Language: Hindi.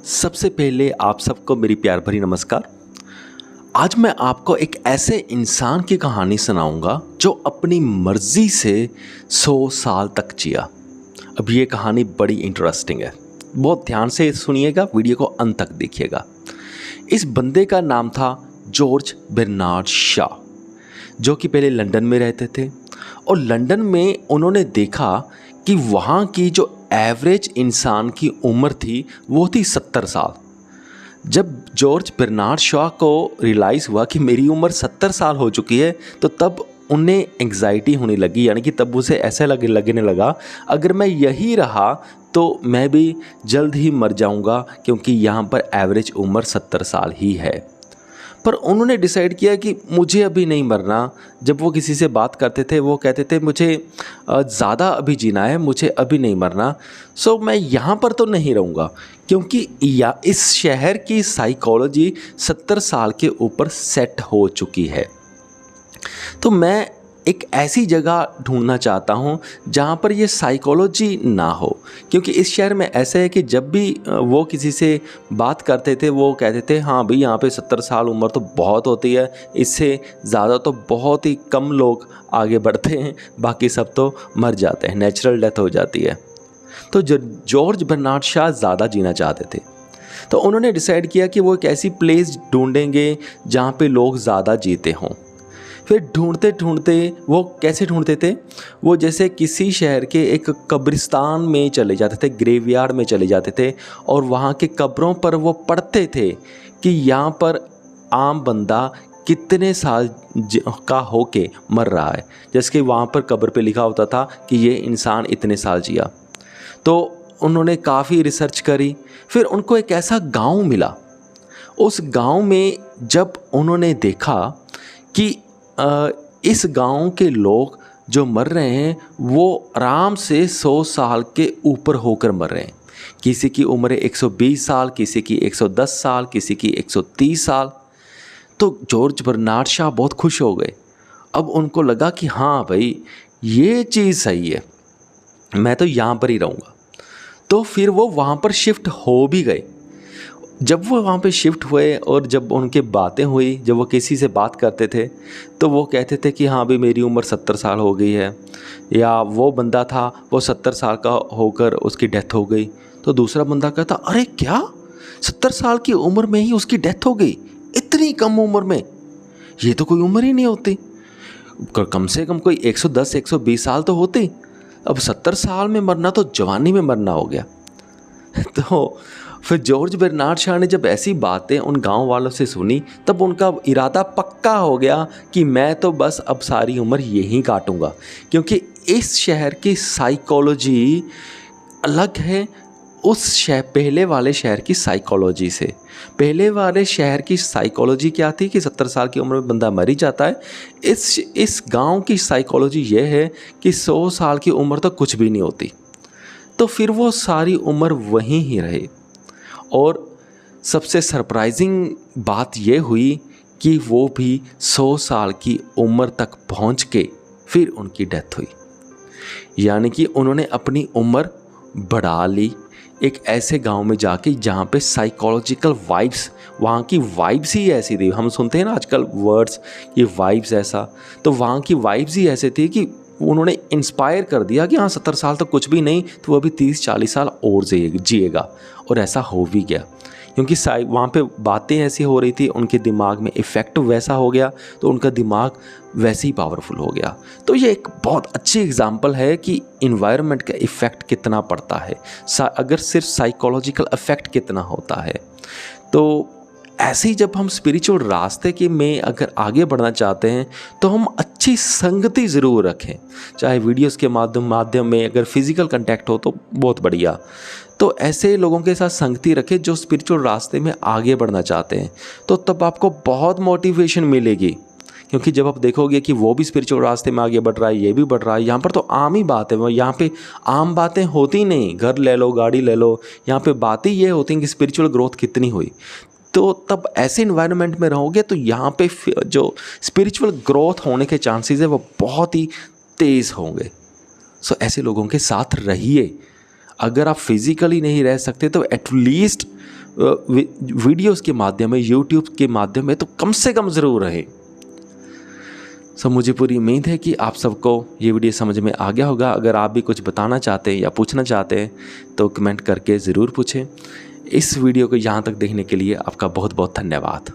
सबसे पहले आप सबको मेरी प्यार भरी नमस्कार। आज मैं आपको एक ऐसे इंसान की कहानी सुनाऊंगा जो अपनी मर्जी से 100 साल तक जिया। अब ये कहानी बड़ी इंटरेस्टिंग है, बहुत ध्यान से सुनिएगा, वीडियो को अंत तक देखिएगा। इस बंदे का नाम था जॉर्ज बर्नार्ड शॉ, जो कि पहले लंदन में रहते थे और लंदन में उन्होंने देखा कि वहाँ की जो एवरेज इंसान की उम्र थी वो थी 70 साल। जब जॉर्ज बर्नार्ड शॉ को रियलाइज़ हुआ कि मेरी उम्र 70 साल हो चुकी है, तो तब उन्हें एंग्जाइटी होने लगी, यानी कि तब उसे ऐसा लगने लगा अगर मैं यही रहा तो मैं भी जल्द ही मर जाऊंगा, क्योंकि यहाँ पर एवरेज उम्र 70 साल ही है। पर उन्होंने डिसाइड किया कि मुझे अभी नहीं मरना। जब वो किसी से बात करते थे वो कहते थे मुझे ज़्यादा अभी जीना है, मुझे अभी नहीं मरना। सो मैं यहाँ पर तो नहीं रहूँगा, क्योंकि या इस शहर की साइकोलॉजी 70 साल के ऊपर सेट हो चुकी है। तो मैं एक ऐसी जगह ढूंढना चाहता हूँ जहाँ पर ये साइकोलॉजी ना हो, क्योंकि इस शहर में ऐसे है कि जब भी वो किसी से बात करते थे वो कहते थे हाँ भाई यहाँ पे 70 साल उम्र तो बहुत होती है, इससे ज़्यादा तो बहुत ही कम लोग आगे बढ़ते हैं, बाकी सब तो मर जाते हैं, नेचुरल डेथ हो जाती है। तो जॉर्ज बर्नार्ड शॉ ज़्यादा जीना चाहते थे, तो उन्होंने डिसाइड किया कि वो एक ऐसी प्लेस ढूंढेंगे जहाँ पे लोग ज़्यादा जीते हों। फिर ढूंढते ढूंढते वो कैसे ढूंढते थे, वो जैसे किसी शहर के एक कब्रिस्तान में चले जाते थे, ग्रेवयार्ड में चले जाते थे और वहाँ के कब्रों पर वो पढ़ते थे कि यहाँ पर आम बंदा कितने साल का होके मर रहा है। जैसे कि वहाँ पर कब्र पे लिखा होता था कि ये इंसान इतने साल जिया। तो उन्होंने काफ़ी रिसर्च करी, फिर उनको एक ऐसा गांव मिला। उस गांव में जब उन्होंने देखा कि इस गांव के लोग जो मर रहे हैं वो आराम से 100 साल के ऊपर होकर मर रहे हैं। किसी की उम्र 120 साल, किसी की 110 साल, किसी की 130 साल। तो जॉर्ज बर्नार्ड शॉ बहुत खुश हो गए। अब उनको लगा कि हाँ भाई ये चीज़ सही है, मैं तो यहाँ पर ही रहूँगा। तो फिर वो वहाँ पर शिफ्ट हो भी गए। जब वो वहाँ पे शिफ्ट हुए और जब उनके बातें हुई, जब वो किसी से बात करते थे तो वो कहते थे कि हाँ भाई मेरी उम्र 70 साल हो गई है, या वो बंदा था वो 70 साल का होकर उसकी डेथ हो गई। तो दूसरा बंदा कहता अरे क्या 70 साल की उम्र में ही उसकी डेथ हो गई, इतनी कम उम्र में, ये तो कोई उम्र ही नहीं होती, कम से कम कोई 110-120 साल तो होती, अब 70 साल में मरना तो जवानी में मरना हो गया। तो फिर जॉर्ज बर्नार्ड शॉ ने जब ऐसी बातें उन गांव वालों से सुनी, तब उनका इरादा पक्का हो गया कि मैं तो बस अब सारी उम्र यहीं काटूंगा, क्योंकि इस शहर की साइकोलॉजी अलग है उस पहले वाले शहर की साइकोलॉजी से। पहले वाले शहर की साइकोलॉजी क्या थी कि 70 साल की उम्र में बंदा मर ही जाता है। इस गांव की साइकोलॉजी ये है कि 100 साल की उम्र तो कुछ भी नहीं होती। तो फिर वो सारी उम्र वहीं ही रहे और सबसे सरप्राइजिंग बात ये हुई कि वो भी 100 साल की उम्र तक पहुंच के फिर उनकी डेथ हुई। यानी कि उन्होंने अपनी उम्र बढ़ा ली एक ऐसे गांव में जाके जहाँ पे साइकोलॉजिकल वाइब्स, वहाँ की वाइब्स ही ऐसी थी। हम सुनते हैं ना आजकल वर्ड्स ये वाइब्स ऐसा, तो वहाँ की वाइब्स ही ऐसे थी कि उन्होंने इंस्पायर कर दिया कि हाँ 70 साल तो कुछ भी नहीं, तो वो अभी 30-40 साल और जिएगा। और ऐसा हो भी गया, क्योंकि वहाँ पे बातें ऐसी हो रही थी, उनके दिमाग में इफ़ेक्ट वैसा हो गया, तो उनका दिमाग वैसे ही पावरफुल हो गया। तो ये एक बहुत अच्छी एग्जांपल है कि इन्वायरमेंट का इफ़ेक्ट कितना पड़ता है, अगर सिर्फ साइकोलॉजिकल इफ़ेक्ट कितना होता है। तो ऐसे ही जब हम स्पिरिचुअल रास्ते के में अगर आगे बढ़ना चाहते हैं तो हम अच्छी संगति ज़रूर रखें, चाहे वीडियोस के माध्यम में, अगर फिज़िकल कांटेक्ट हो तो बहुत बढ़िया। तो ऐसे लोगों के साथ संगति रखें जो स्पिरिचुअल रास्ते में आगे बढ़ना चाहते हैं, तो तब आपको बहुत मोटिवेशन मिलेगी। क्योंकि जब आप देखोगे कि वो भी स्पिरिचुअल रास्ते में आगे बढ़ रहा है, ये भी बढ़ रहा है, यहाँ पर तो आम ही बात है, यहाँ पे आम बातें होती नहीं, घर ले लो, गाड़ी ले लो, यहाँ पे बातें ये होती हैं कि स्पिरिचुअल ग्रोथ कितनी हुई। तो तब ऐसे इन्वायरमेंट में रहोगे तो यहाँ पे जो स्पिरिचुअल ग्रोथ होने के चांसेस है वो बहुत ही तेज़ होंगे। सो ऐसे लोगों के साथ रहिए। अगर आप फिज़िकली नहीं रह सकते तो एटलीस्ट वीडियोज़ के माध्यम में, यूट्यूब के माध्यम में तो कम से कम ज़रूर रहें। मुझे पूरी उम्मीद है कि आप सबको ये वीडियो समझ में आ गया होगा। अगर आप भी कुछ बताना चाहते हैं या पूछना चाहते हैं तो कमेंट करके ज़रूर पूछें। इस वीडियो को यहाँ तक देखने के लिए आपका बहुत बहुत धन्यवाद।